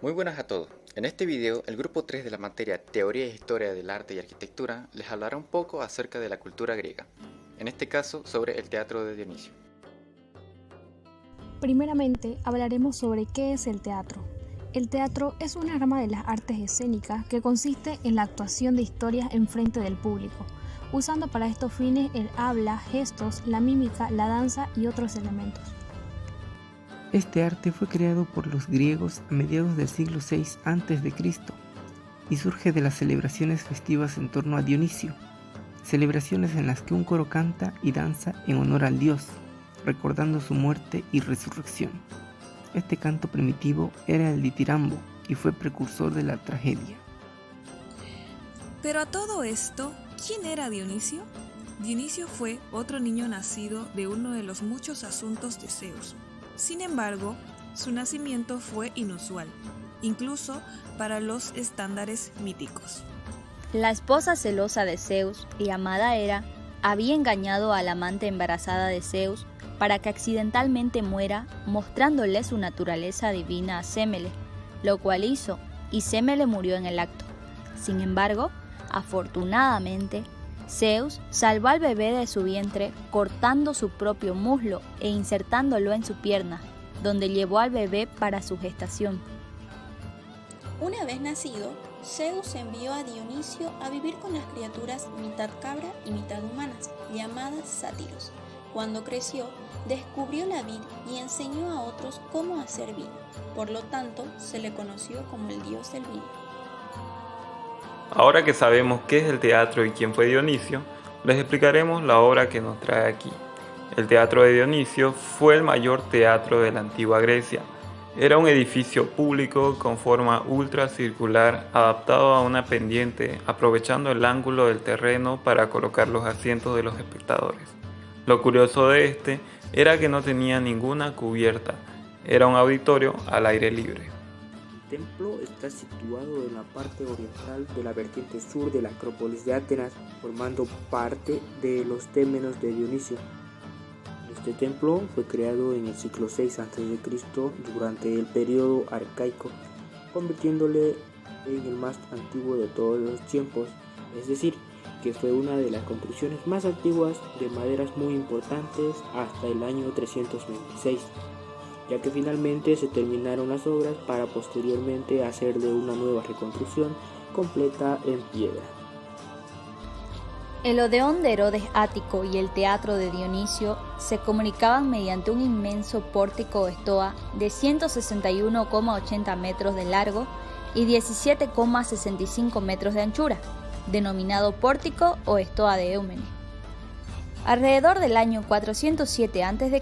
Muy buenas a todos. En este video, el grupo 3 de la materia Teoría e Historia del Arte y Arquitectura les hablará un poco acerca de la cultura griega, en este caso sobre el teatro de Dionisio. Primeramente, hablaremos sobre qué es el teatro. El teatro es una rama de las artes escénicas que consiste en la actuación de historias en frente del público, usando para estos fines el habla, gestos, la mímica, la danza y otros elementos. Este arte fue creado por los griegos a mediados del siglo VI a.C. y surge de las celebraciones festivas en torno a Dionisio, celebraciones en las que un coro canta y danza en honor al dios, recordando su muerte y resurrección. Este canto primitivo era el ditirambo y fue precursor de la tragedia. Pero a todo esto, ¿quién era Dionisio? Dionisio fue otro niño nacido de uno de los muchos asuntos de Zeus. Sin embargo, su nacimiento fue inusual, incluso para los estándares míticos. La esposa celosa de Zeus, llamada Hera, había engañado a la amante embarazada de Zeus para que accidentalmente muera, mostrándole su naturaleza divina a Semele, lo cual hizo, y Semele murió en el acto. Sin embargo, afortunadamente, Zeus salvó al bebé de su vientre cortando su propio muslo e insertándolo en su pierna, donde llevó al bebé para su gestación. Una vez nacido, Zeus envió a Dionisio a vivir con las criaturas mitad cabra y mitad humanas, llamadas sátiros. Cuando creció, descubrió la vid y enseñó a otros cómo hacer vino. Por lo tanto, se le conoció como el dios del vino. Ahora que sabemos qué es el teatro y quién fue Dionisio, les explicaremos la obra que nos trae aquí. El teatro de Dionisio fue el mayor teatro de la antigua Grecia. Era un edificio público con forma ultracircular adaptado a una pendiente, aprovechando el ángulo del terreno para colocar los asientos de los espectadores. Lo curioso de este era que no tenía ninguna cubierta, era un auditorio al aire libre. El templo está situado en la parte oriental de la vertiente sur de la Acrópolis de Atenas, formando parte de los témenos de Dionisio. Este templo fue creado en el siglo VI a.C. durante el periodo arcaico, convirtiéndole en el más antiguo de todos los tiempos, es decir, que fue una de las construcciones más antiguas de maderas muy importantes hasta el año 326. Ya que finalmente se terminaron las obras para posteriormente hacerle una nueva reconstrucción completa en piedra. El Odeón de Herodes Ático y el teatro de Dionisio se comunicaban mediante un inmenso pórtico o estoa de 161,80 metros de largo y 17,65 metros de anchura, denominado pórtico o estoa de Eumene. Alrededor del año 407 a.C.,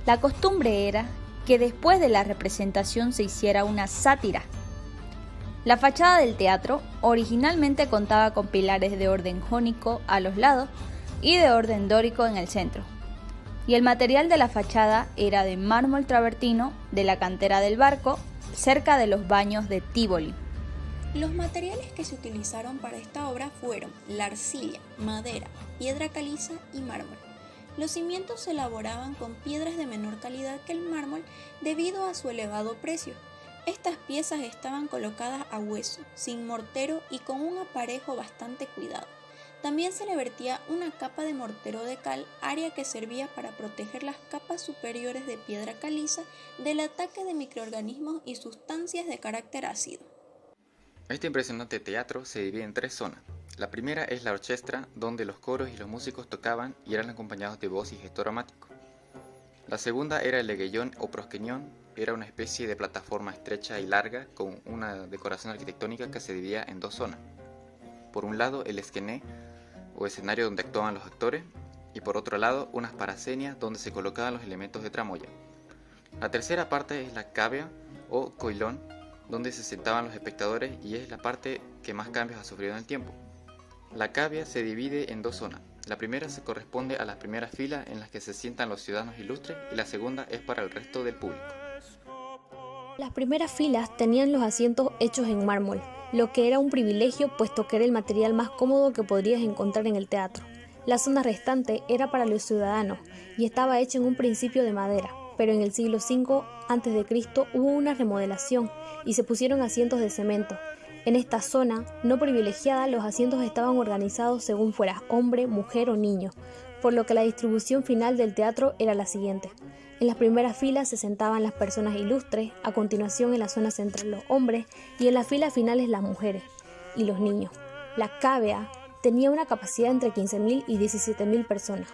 la costumbre era que después de la representación se hiciera una sátira. La fachada del teatro originalmente contaba con pilares de orden jónico a los lados y de orden dórico en el centro, y el material de la fachada era de mármol travertino de la cantera del Barco, cerca de los baños de Tívoli. Los materiales que se utilizaron para esta obra fueron la arcilla, madera, piedra caliza y mármol. Los cimientos se elaboraban con piedras de menor calidad que el mármol debido a su elevado precio. Estas piezas estaban colocadas a hueso, sin mortero y con un aparejo bastante cuidado. También se le vertía una capa de mortero de cal, área que servía para proteger las capas superiores de piedra caliza del ataque de microorganismos y sustancias de carácter ácido. Este impresionante teatro se divide en tres zonas. La primera es la orquestra, donde los coros y los músicos tocaban y eran acompañados de voz y gesto dramático. La segunda era el legueion o prosquenión, era una especie de plataforma estrecha y larga con una decoración arquitectónica que se dividía en dos zonas. Por un lado el esquené o escenario donde actuaban los actores y por otro lado unas paracenias donde se colocaban los elementos de tramoya. La tercera parte es la cavea o coilón, donde se sentaban los espectadores y es la parte que más cambios ha sufrido en el tiempo. La cavea se divide en dos zonas. La primera se corresponde a las primeras filas en las que se sientan los ciudadanos ilustres y la segunda es para el resto del público. Las primeras filas tenían los asientos hechos en mármol, lo que era un privilegio puesto que era el material más cómodo que podrías encontrar en el teatro. La zona restante era para los ciudadanos y estaba hecha en un principio de madera. pero en el siglo V a.C. hubo una remodelación y se pusieron asientos de cemento. En esta zona no privilegiada, los asientos estaban organizados según fueras hombre, mujer o niño, por lo que la distribución final del teatro era la siguiente. En las primeras filas se sentaban las personas ilustres, a continuación en la zona central los hombres y en las filas finales las mujeres y los niños. La cavea tenía una capacidad entre 15.000 y 17.000 personas.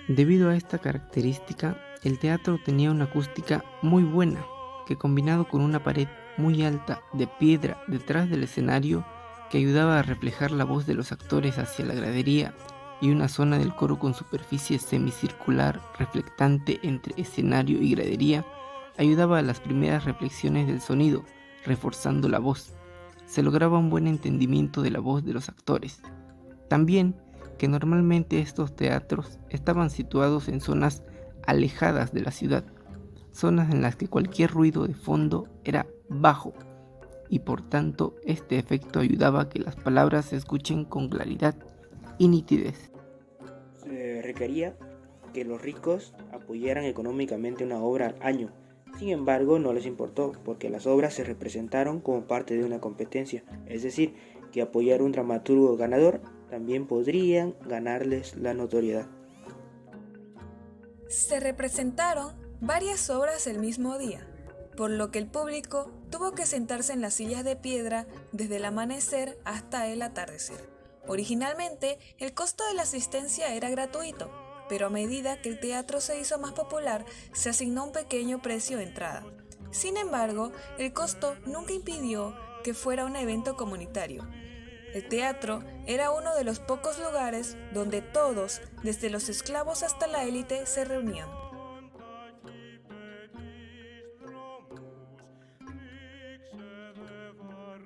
Debido a esta característica, el teatro tenía una acústica muy buena, que combinado con una pared muy alta de piedra detrás del escenario que ayudaba a reflejar la voz de los actores hacia la gradería y una zona del coro con superficie semicircular reflectante entre escenario y gradería, ayudaba a las primeras reflexiones del sonido, reforzando la voz. Se lograba un buen entendimiento de la voz de los actores. También que normalmente estos teatros estaban situados en zonas alejadas de la ciudad, zonas en las que cualquier ruido de fondo era bajo y por tanto este efecto ayudaba a que las palabras se escuchen con claridad y nitidez. Se requería que los ricos apoyaran económicamente una obra al año. Sin embargo, no les importó porque las obras se representaron como parte de una competencia, es decir, que apoyar un dramaturgo ganador también podrían ganarles la notoriedad. Se representaron varias obras el mismo día, por lo que el público tuvo que sentarse en las sillas de piedra desde el amanecer hasta el atardecer. Originalmente, el costo de la asistencia era gratuito, pero a medida que el teatro se hizo más popular, se asignó un pequeño precio de entrada. Sin embargo, el costo nunca impidió que fuera un evento comunitario. El teatro era uno de los pocos lugares donde todos, desde los esclavos hasta la élite, se reunían.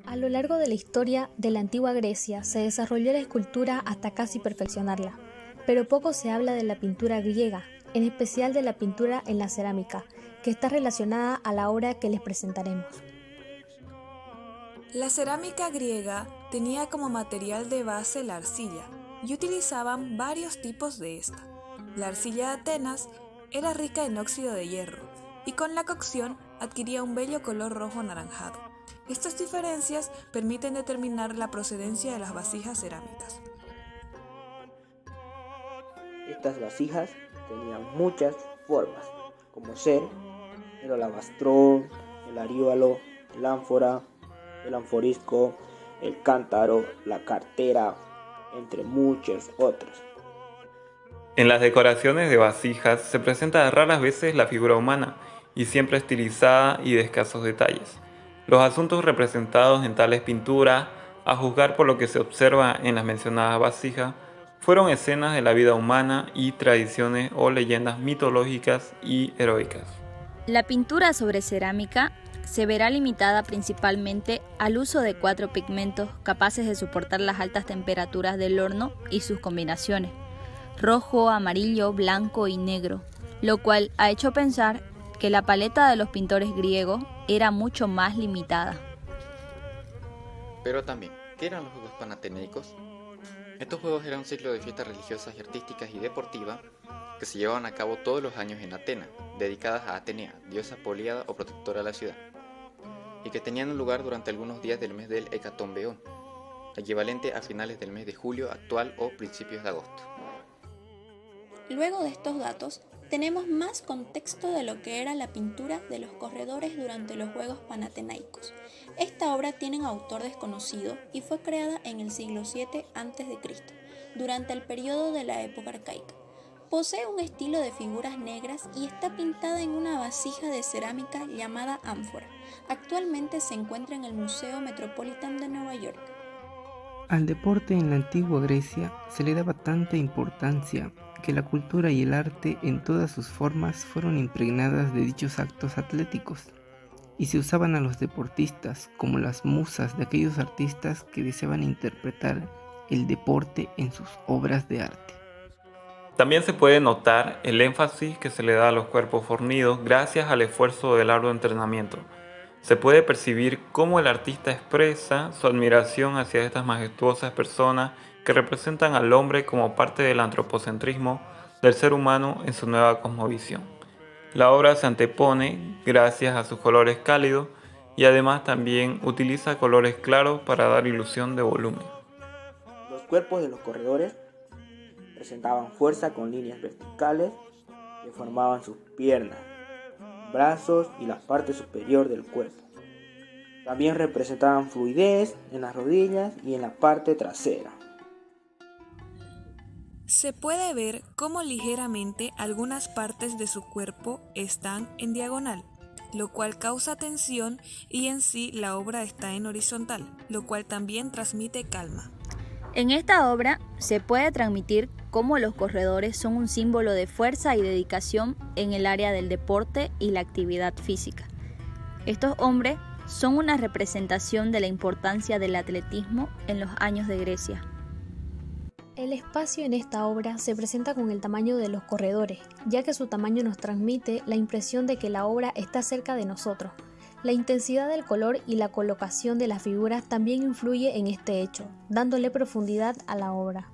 A lo largo de la historia de la antigua Grecia se desarrolló la escultura hasta casi perfeccionarla, pero poco se habla de la pintura griega, en especial de la pintura en la cerámica, que está relacionada a la obra que les presentaremos. La cerámica griega tenía como material de base la arcilla y utilizaban varios tipos de esta. La arcilla de Atenas era rica en óxido de hierro y con la cocción adquiría un bello color rojo anaranjado. Estas diferencias permiten determinar la procedencia de las vasijas cerámicas. Estas vasijas tenían muchas formas, como ser el alabastro, el ariolo, el ánfora, el anforisco, el cántaro, la cartera, entre muchas otras. En las decoraciones de vasijas se presenta raras veces la figura humana y siempre estilizada y de escasos detalles. Los asuntos representados en tales pinturas, a juzgar por lo que se observa en las mencionadas vasijas, fueron escenas de la vida humana y tradiciones o leyendas mitológicas y heroicas. La pintura sobre cerámica se verá limitada principalmente al uso de 4 pigmentos capaces de soportar las altas temperaturas del horno y sus combinaciones, rojo, amarillo, blanco y negro, lo cual ha hecho pensar que la paleta de los pintores griegos era mucho más limitada. Pero también, ¿qué eran los Juegos Panateneicos? Estos juegos eran un ciclo de fiestas religiosas y artísticas y deportivas que se llevaban a cabo todos los años en Atenas, dedicadas a Atenea, diosa poliada o protectora de la ciudad, y que tenían lugar durante algunos días del mes del Hecatombeón, equivalente a finales del mes de julio actual o principios de agosto. Luego de estos datos, tenemos más contexto de lo que era la pintura de los corredores durante los Juegos Panatenaicos. Esta obra tiene un autor desconocido y fue creada en el siglo VII a.C., durante el periodo de la época arcaica. Posee un estilo de figuras negras y está pintada en una vasija de cerámica llamada ánfora. Actualmente se encuentra en el Museo Metropolitan de Nueva York. Al deporte en la antigua Grecia se le daba tanta importancia que la cultura y el arte en todas sus formas fueron impregnadas de dichos actos atléticos, y se usaban a los deportistas como las musas de aquellos artistas que deseaban interpretar el deporte en sus obras de arte. También se puede notar el énfasis que se le da a los cuerpos fornidos gracias al esfuerzo del arduo entrenamiento. Se puede percibir cómo el artista expresa su admiración hacia estas majestuosas personas que representan al hombre como parte del antropocentrismo del ser humano en su nueva cosmovisión. La obra se antepone gracias a sus colores cálidos y además también utiliza colores claros para dar ilusión de volumen. Los cuerpos de los corredores presentaban fuerza con líneas verticales que formaban sus piernas, brazos y la parte superior del cuerpo. También representaban fluidez en las rodillas y en la parte trasera. Se puede ver cómo ligeramente algunas partes de su cuerpo están en diagonal, lo cual causa tensión, y en sí la obra está en horizontal, lo cual también transmite calma. En esta obra se puede transmitir cómo los corredores son un símbolo de fuerza y dedicación en el área del deporte y la actividad física. Estos hombres son una representación de la importancia del atletismo en los años de Grecia. El espacio en esta obra se presenta con el tamaño de los corredores, ya que su tamaño nos transmite la impresión de que la obra está cerca de nosotros. La intensidad del color y la colocación de las figuras también influye en este hecho, dándole profundidad a la obra.